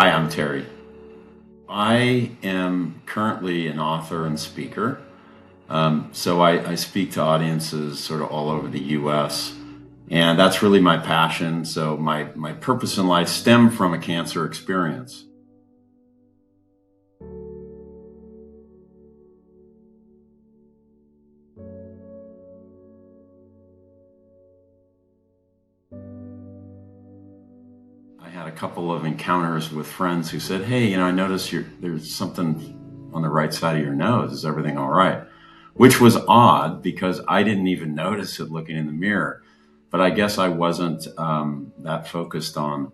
Hi, I'm Terry. I am currently an author and speaker. So I speak to audiences sort of all over the US, and that's really my passion. So my purpose in life stemmed from a cancer experience. I had a couple of encounters with friends who said, "Hey, I noticed there's something on the right side of your nose. Is everything all right?" Which was odd because I didn't even notice it looking in the mirror. But I guess I wasn't that focused on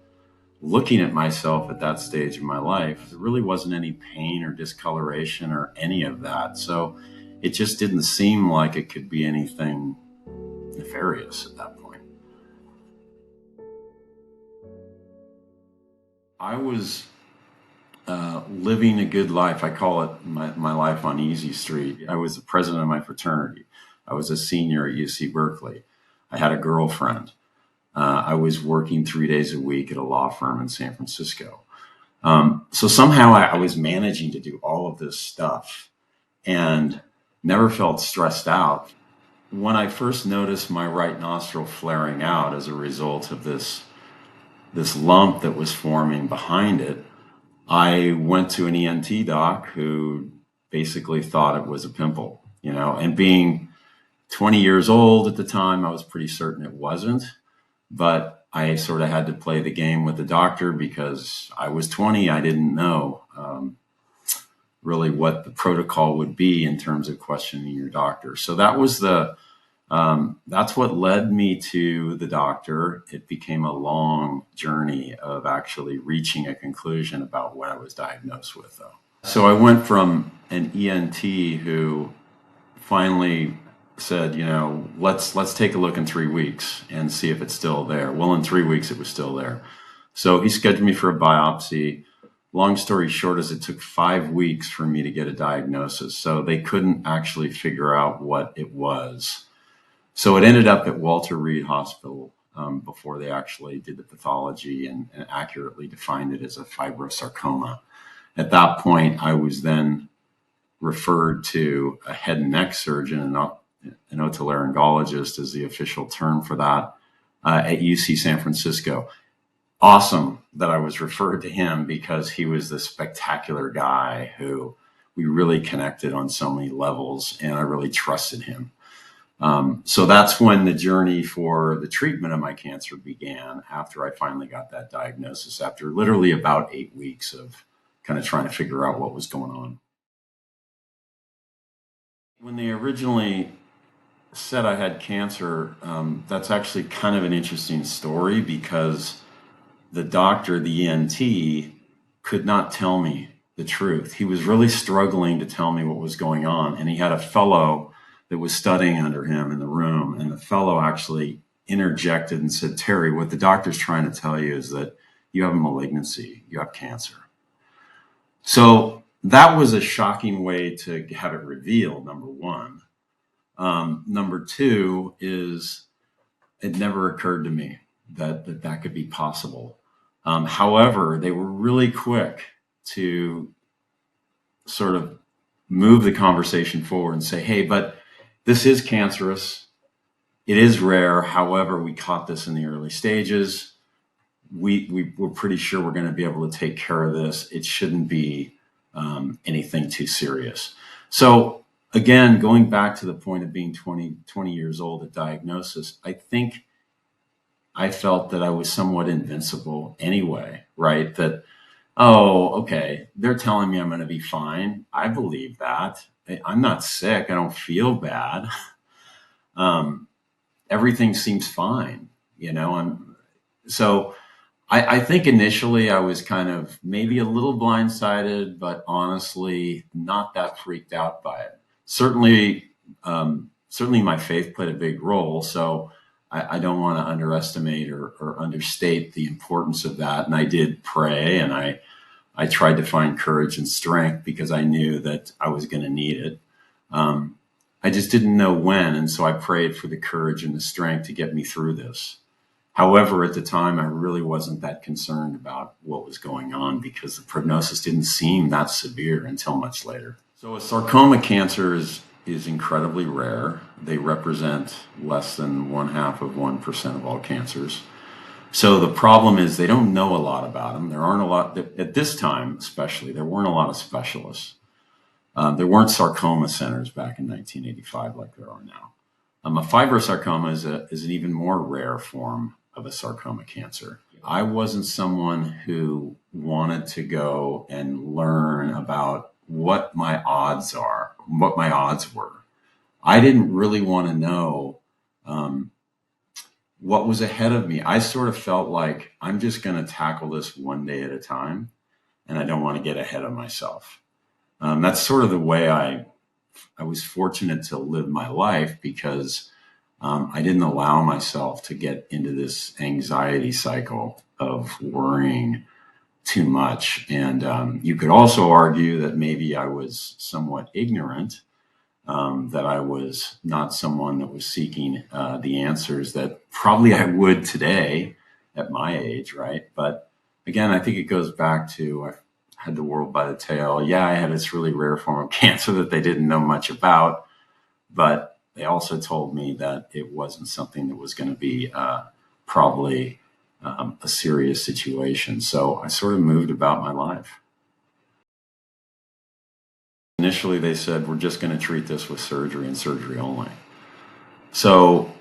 looking at myself at that stage of my life. There really wasn't any pain or discoloration or any of that. So it just didn't seem like it could be anything nefarious at that point. I was living a good life. I call it my life on Easy Street. I was the president of my fraternity. I was a senior at UC Berkeley. I had a girlfriend. I was working 3 days a week at a law firm in San Francisco. So somehow I was managing to do all of this stuff and never felt stressed out. When I first noticed my right nostril flaring out as a result of this lump that was forming behind it, I went to an ENT doc who basically thought it was a pimple, and being 20 years old at the time, I was pretty certain it wasn't. But I sort of had to play the game with the doctor because I was 20. I didn't know really what the protocol would be in terms of questioning your doctor. So that's what led me to the doctor. It became a long journey of actually reaching a conclusion about what I was diagnosed with, though. So I went from an ENT who finally said, let's take a look in 3 weeks and see if it's still there. Well, in 3 weeks, it was still there. So he scheduled me for a biopsy. Long story short is it took 5 weeks for me to get a diagnosis. So they couldn't actually figure out what it was. So it ended up at Walter Reed Hospital before they actually did the pathology and accurately defined it as a fibrosarcoma. At that point, I was then referred to a head and neck surgeon, an otolaryngologist is the official term for that, at UC San Francisco. Awesome that I was referred to him because he was this spectacular guy who we really connected on so many levels, and I really trusted him. So that's when the journey for the treatment of my cancer began after I finally got that diagnosis, after literally about 8 weeks of kind of trying to figure out what was going on. When they originally said I had cancer, that's actually kind of an interesting story because the doctor, the ENT, could not tell me the truth. He was really struggling to tell me what was going on. And he had a fellow that was studying under him in the room. And the fellow actually interjected and said, "Terry, what the doctor's trying to tell you is that you have a malignancy, you have cancer." So that was a shocking way to have it revealed, number one. Number two is it never occurred to me that could be possible. However, they were really quick to sort of move the conversation forward and say, "Hey, but this is cancerous. It is rare. However, we caught this in the early stages. We're pretty sure we're going to be able to take care of this. It shouldn't be anything too serious." So again, going back to the point of being 20 years old at diagnosis, I think I felt that I was somewhat invincible anyway, right? That, oh, okay, they're telling me I'm going to be fine. I believe that. I'm not sick. I don't feel bad. Everything seems fine, so I think initially I was kind of maybe a little blindsided, but honestly not that freaked out by it. Certainly my faith played a big role. So I don't want to underestimate or understate the importance of that. And I did pray, and I tried to find courage and strength because I knew that I was going to need it. I just didn't know when. And so I prayed for the courage and the strength to get me through this. However, at the time, I really wasn't that concerned about what was going on because the prognosis didn't seem that severe until much later. So a sarcoma cancer is incredibly rare. They represent less than 0.5% of all cancers. So the problem is they don't know a lot about them. There aren't a lot, at this time especially, there weren't a lot of specialists. There weren't sarcoma centers back in 1985 like there are now. A fibrosarcoma is an even more rare form of a sarcoma cancer. I wasn't someone who wanted to go and learn about what my odds were. I didn't really want to know what was ahead of me. I sort of felt like I'm just going to tackle this one day at a time, and I don't want to get ahead of myself. That's sort of the way I was fortunate to live my life because I didn't allow myself to get into this anxiety cycle of worrying too much. And you could also argue that maybe I was somewhat ignorant, that I was not someone that was seeking the answers that probably I would today at my age, right? But again, I think it goes back to I had the world by the tail. Yeah, I had this really rare form of cancer that they didn't know much about, but they also told me that it wasn't something that was going to be probably a serious situation. So I sort of moved about my life. Initially, they said, we're just going to treat this with surgery and surgery only. So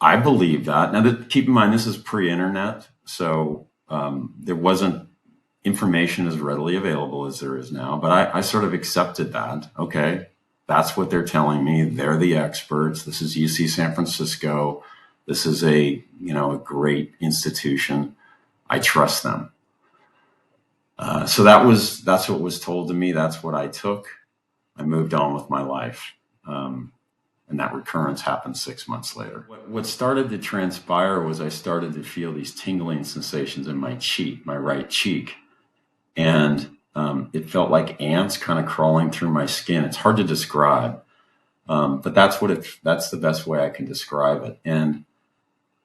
I believe that. Now, keep in mind, this is pre-internet, so there wasn't information as readily available as there is now, but I sort of accepted that. Okay, that's what they're telling me. They're the experts. This is UC San Francisco. This is a great institution. I trust them. So that's what was told to me. That's what I took. I moved on with my life. And that recurrence happened 6 months later. What started to transpire was I started to feel these tingling sensations in my cheek, my right cheek. And it felt like ants kind of crawling through my skin. It's hard to describe, but that's the best way I can describe it. And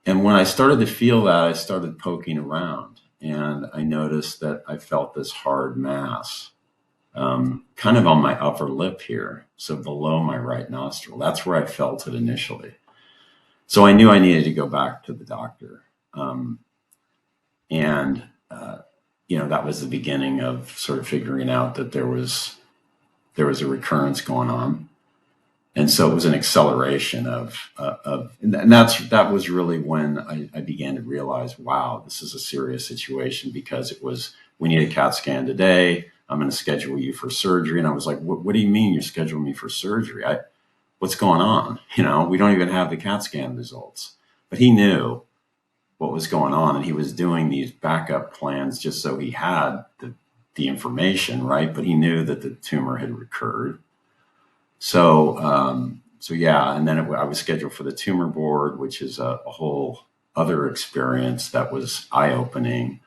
when I started to feel that, I started poking around, and I noticed that I felt this hard mass, kind of on my upper lip here, so below my right nostril. That's where I felt it initially. So I knew I needed to go back to the doctor, and that was the beginning of sort of figuring out that there was a recurrence going on. And so it was an acceleration and that was really when I began to realize, wow, this is a serious situation, because it was, we need a CAT scan today. I'm going to schedule you for surgery. And I was like, what do you mean you're scheduling me for surgery? What's going on? We don't even have the CAT scan results. But he knew what was going on, and he was doing these backup plans just so he had the information, right? But he knew that the tumor had recurred. So yeah, and then I was scheduled for the tumor board, which is a whole other experience that was eye-opening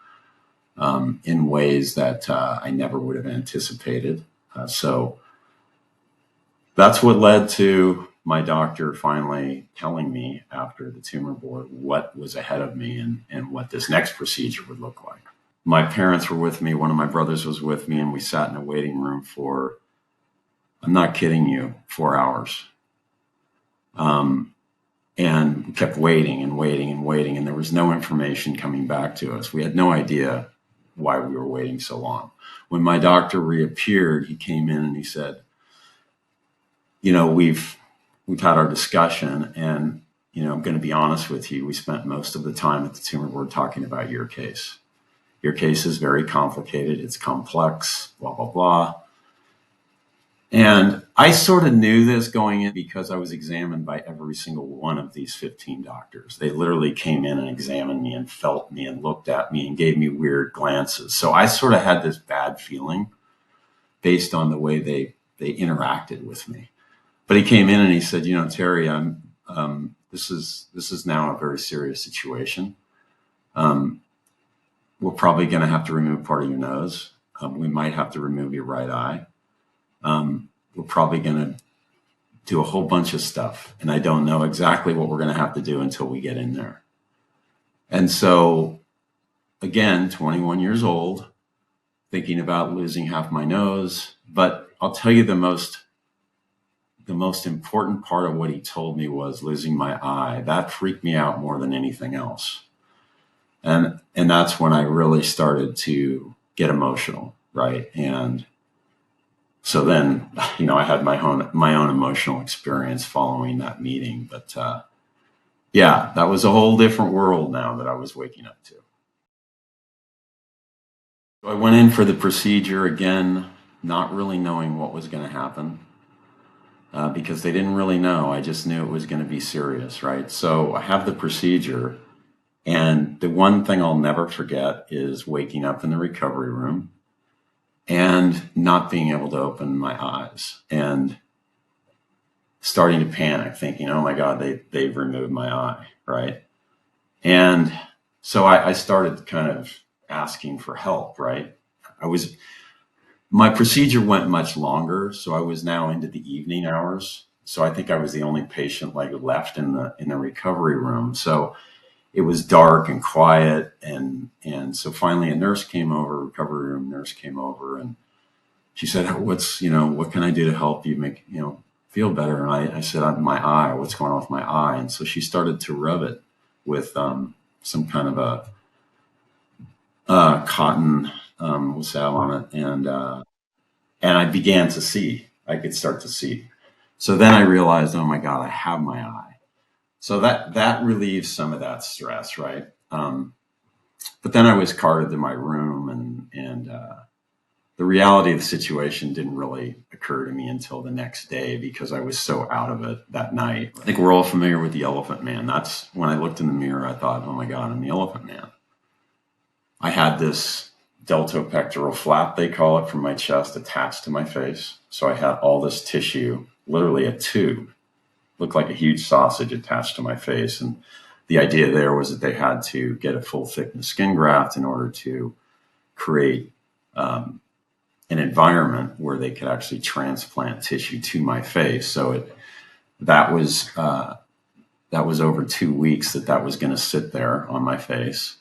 in ways that I never would have anticipated. So that's what led to my doctor finally telling me after the tumor board what was ahead of me and what this next procedure would look like. My parents were with me. One of my brothers was with me, and we sat in a waiting room for, I'm not kidding you, 4 hours. And we kept waiting and waiting and waiting, and there was no information coming back to us. We had no idea why we were waiting so long. When my doctor reappeared, he came in and he said, we've had our discussion, and, I'm going to be honest with you. We spent most of the time at the tumor board talking about your case. Your case is very complicated. It's complex, blah, blah, blah. And I sort of knew this going in because I was examined by every single one of these 15 doctors. They literally came in and examined me and felt me and looked at me and gave me weird glances. So I sort of had this bad feeling based on the way they interacted with me. But he came in and he said, Terry, this is now a very serious situation. We're probably going to have to remove part of your nose. We might have to remove your right eye. We're probably going to do a whole bunch of stuff, and I don't know exactly what we're going to have to do until we get in there. And so, again, 21 years old, thinking about losing half my nose. But I'll tell you, the most important part of what he told me was losing my eye. That freaked me out more than anything else. And that's when I really started to get emotional, right? And so then, I had my own emotional experience following that meeting. But yeah, that was a whole different world now that I was waking up to. So I went in for the procedure again, not really knowing what was going to happen. Because they didn't really know. I just knew it was going to be serious, right? So I have the procedure, and the one thing I'll never forget is waking up in the recovery room and not being able to open my eyes and starting to panic, thinking, oh my God, they've removed my eye, right? And so I started kind of asking for help, right? My procedure went much longer, so I was now into the evening hours. So I think I was the only patient like left in the recovery room. So it was dark and quiet, and so finally a nurse came over, recovery room nurse came over, and she said, what can I do to help you make feel better? And I said, my eye, what's going on with my eye? And so she started to rub it with some kind of a cotton salve on it, and I began to see. I could start to see. So then I realized, oh my God, I have my eye. So that relieves some of that stress, right? But then I was carted to my room, and the reality of the situation didn't really occur to me until the next day because I was so out of it that night. I think we're all familiar with the Elephant Man. That's when I looked in the mirror, I thought, oh my God, I'm the Elephant Man. I had this deltopectoral flap, they call it, from my chest attached to my face. So I had all this tissue, literally a tube, looked like a huge sausage attached to my face. And the idea there was that they had to get a full thickness skin graft in order to create an environment where they could actually transplant tissue to my face. So that was over 2 weeks that was going to sit there on my face.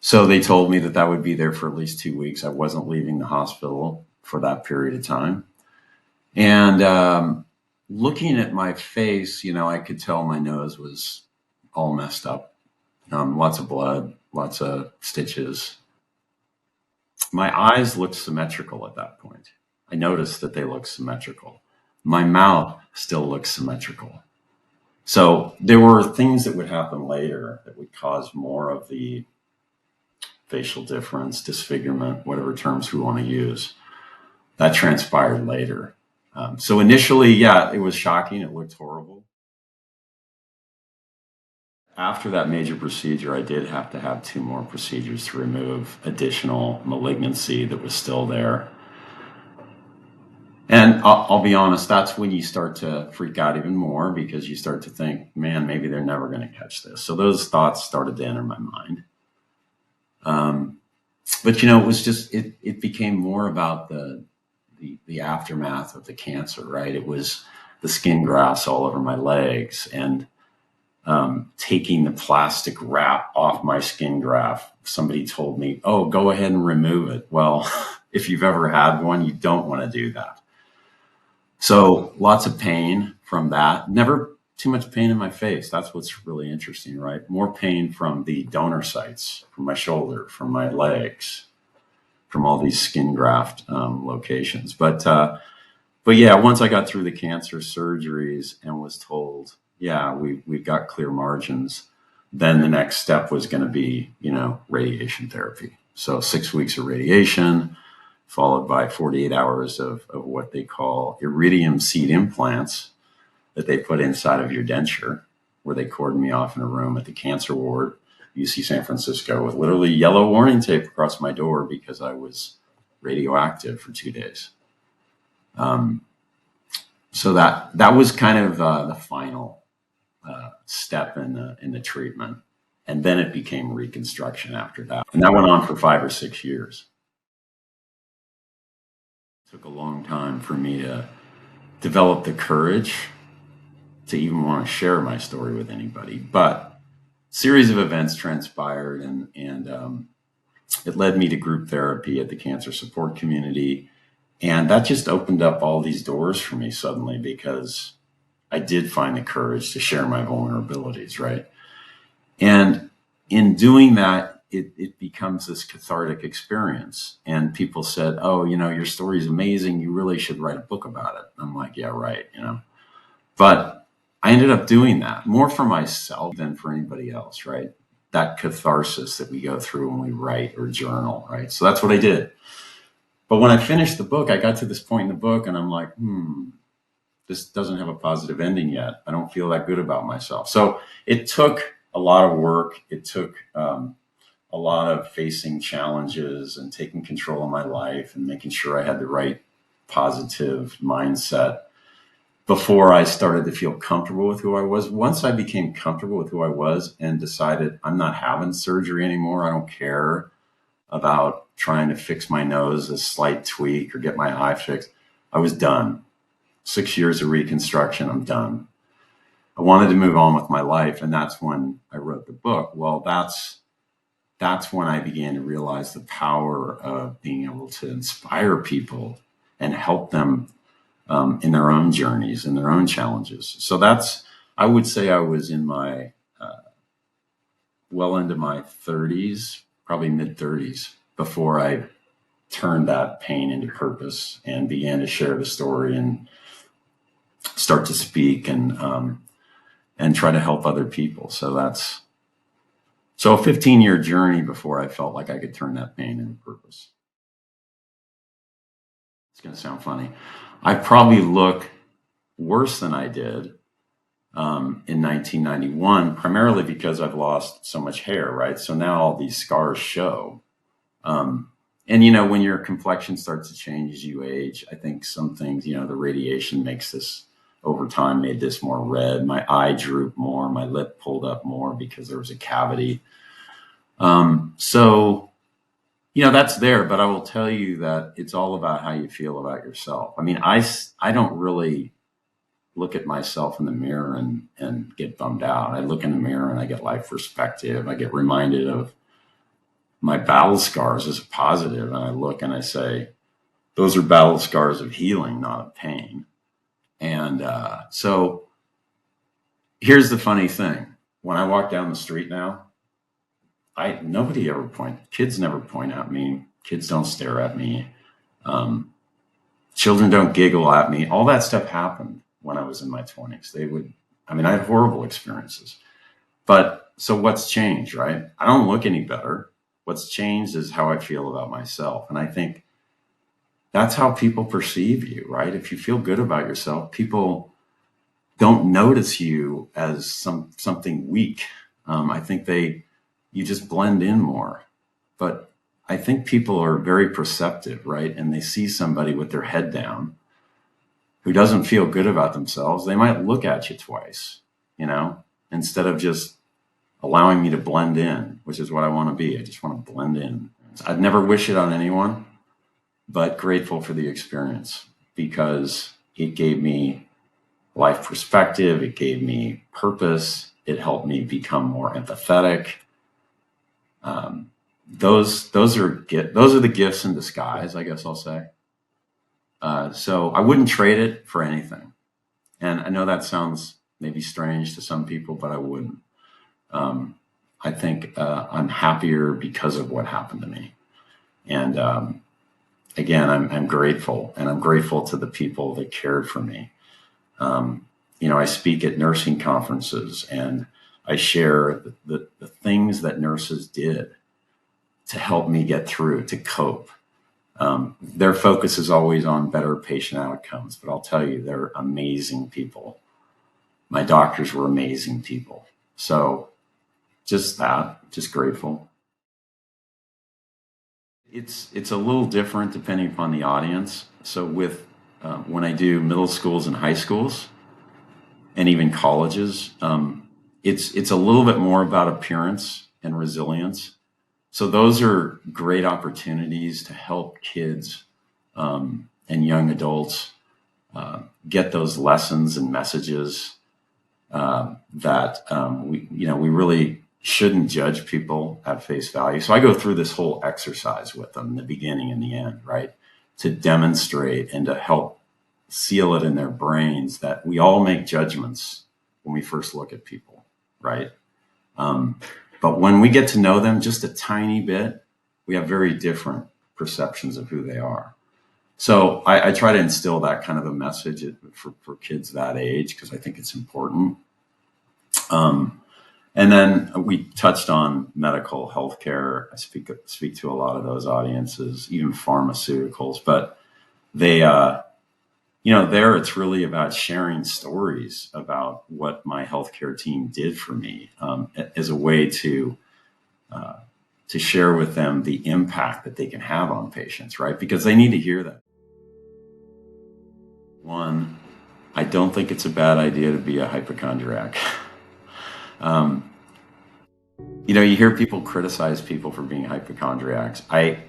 So they told me that would be there for at least 2 weeks. I wasn't leaving the hospital for that period of time. And looking at my face, I could tell my nose was all messed up. Lots of blood, lots of stitches. My eyes looked symmetrical at that point. I noticed that they looked symmetrical. My mouth still looks symmetrical. So there were things that would happen later that would cause more of the facial difference, disfigurement, whatever terms we want to use. That transpired later. So initially, yeah, it was shocking. It looked horrible. After that major procedure, I did have to have 2 more procedures to remove additional malignancy that was still there. And I'll be honest, that's when you start to freak out even more because you start to think, man, maybe they're never going to catch this. So those thoughts started to enter my mind. But it was just it became more about the aftermath of the cancer, right? It was the skin grafts all over my legs and taking the plastic wrap off my skin graft. Somebody told me, "Oh, go ahead and remove it." Well, if you've ever had one, you don't want to do that. So lots of pain from that. Never too much pain in my face. That's what's really interesting, right? More pain from the donor sites, from my shoulder, from my legs, from all these skin graft locations. But yeah, once I got through the cancer surgeries and was told, yeah, we've got clear margins, then the next step was going to be, radiation therapy. So 6 weeks of radiation, followed by 48 hours of what they call iridium seed implants that they put inside of your denture, where they cordoned me off in a room at the cancer ward, UC San Francisco, with literally yellow warning tape across my door because I was radioactive for 2 days. So that was kind of the final step in the treatment. And then it became reconstruction after that. And that went on for 5 or 6 years. It took a long time for me to develop the courage to even want to share my story with anybody. But series of events transpired, and it led me to group therapy at the cancer support community. And that just opened up all these doors for me suddenly, because I did find the courage to share my vulnerabilities, right? And in doing that, it becomes this cathartic experience. And people said, oh, your story is amazing. You really should write a book about it. I'm like, yeah, right. But I ended up doing that more for myself than for anybody else, right? That catharsis that we go through when we write or journal, right? So that's what I did. But when I finished the book, I got to this point in the book and I'm like, this doesn't have a positive ending yet. I don't feel that good about myself. So it took a lot of work. It took a lot of facing challenges and taking control of my life and making sure I had the right positive mindset before I started to feel comfortable with who I was. Once I became comfortable with who I was and decided I'm not having surgery anymore, I don't care about trying to fix my nose, a slight tweak, or get my eye fixed, I was done. 6 years of reconstruction, I'm done. I wanted to move on with my life, and that's when I wrote the book. Well, that's when I began to realize the power of being able to inspire people and help them in their own journeys and their own challenges. So I would say I was in my, well into my 30s, probably mid 30s, before I turned that pain into purpose and began to share the story and start to speak and try to help other people. So a 15-year journey before I felt like I could turn that pain into purpose. It's going to sound funny. I probably look worse than I did in 1991, primarily because I've lost so much hair, right? So now all these scars show. And, when your complexion starts to change as you age, I think some things, the radiation makes this over time, made this more red. My eye drooped more, my lip pulled up more because there was a cavity. So, that's there, but I will tell you that it's all about how you feel about yourself. I mean, I don't really look at myself in the mirror and get bummed out. I look in the mirror and I get life perspective. I get reminded of my battle scars as a positive. And I look and I say, those are battle scars of healing, not of pain. And so here's the funny thing. When I walk down the street now, kids never point at me. Kids don't stare at me. Children don't giggle at me. All that stuff happened when I was in my 20s. I had horrible experiences. But so what's changed, right? I don't look any better. What's changed is how I feel about myself. And I think that's how people perceive you, right? If you feel good about yourself, people don't notice you as something weak. I think you just blend in more. But I think people are very perceptive, right? And they see somebody with their head down who doesn't feel good about themselves. They might look at you twice, instead of just allowing me to blend in, which is what I want to be. I just want to blend in. I'd never wish it on anyone, but grateful for the experience because it gave me life perspective. It gave me purpose. It helped me become more empathetic. Those are the gifts in disguise, I guess I'll say. So I wouldn't trade it for anything. And I know that sounds maybe strange to some people, but I wouldn't. I think I'm happier because of what happened to me. And again, I'm grateful, and I'm grateful to the people that cared for me. I speak at nursing conferences, and I share the things that nurses did to help me get through, to cope. Their focus is always on better patient outcomes, but I'll tell you, they're amazing people. My doctors were amazing people. So just grateful. It's a little different depending upon the audience. So when I do middle schools and high schools and even colleges, it's a little bit more about appearance and resilience. So those are great opportunities to help kids and young adults get those lessons and messages that we really shouldn't judge people at face value. So I go through this whole exercise with them in the beginning and the end, right? To demonstrate and to help seal it in their brains that we all make judgments when we first look at people, right? But when we get to know them just a tiny bit, we have very different perceptions of who they are. So I try to instill that kind of a message for kids that age, because I think it's important. And then we touched on medical healthcare. I speak to a lot of those audiences, even pharmaceuticals, but they, there it's really about sharing stories about what my healthcare team did for me, as a way to share with them the impact that they can have on patients, right? Because they need to hear that. One, I don't think it's a bad idea to be a hypochondriac. You hear people criticize people for being hypochondriacs. I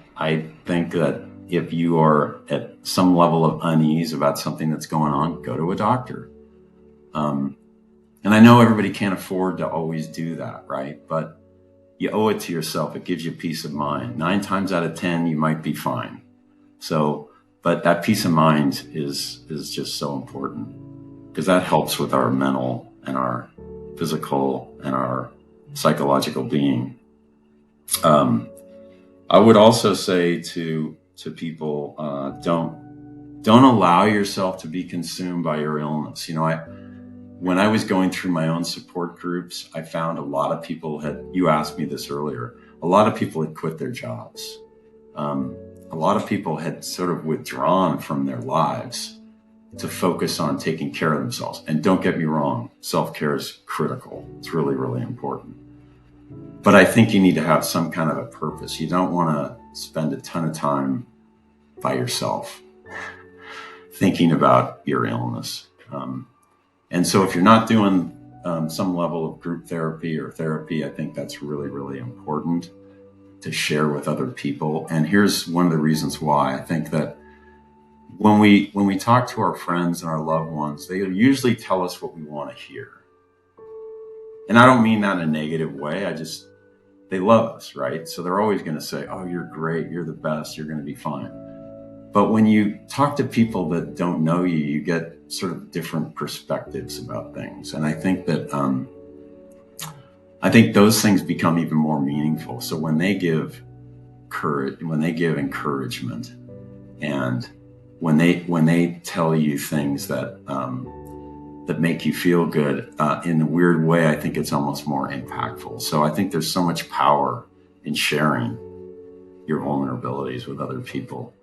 think that if you are at some level of unease about something that's going on, go to a doctor. And I know everybody can't afford to always do that, right? But you owe it to yourself. It gives you peace of mind. 9 times out of 10, you might be fine. But that peace of mind is just so important, because that helps with our mental and our physical and our psychological being. I would also say to people, don't allow yourself to be consumed by your illness. When I was going through my own support groups, I found a lot of people you asked me this earlier, a lot of people had quit their jobs. A lot of people had sort of withdrawn from their lives to focus on taking care of themselves. And don't get me wrong, self-care is critical. It's really, really important. But I think you need to have some kind of a purpose. You don't want to spend a ton of time by yourself thinking about your illness. And so if you're not doing some level of group therapy or therapy, I think that's really, really important to share with other people. And here's one of the reasons why. I think that when we talk to our friends and our loved ones, they usually tell us what we want to hear. And I don't mean that in a negative way. They love us, right? So they're always going to say, oh, you're great, you're the best, you're going to be fine. But when you talk to people that don't know you, you get sort of different perspectives about things. And I think that those things become even more meaningful. So when they give courage, when they give encouragement, and when they tell you things that make you feel good, in a weird way, I think it's almost more impactful. So I think there's so much power in sharing your vulnerabilities with other people.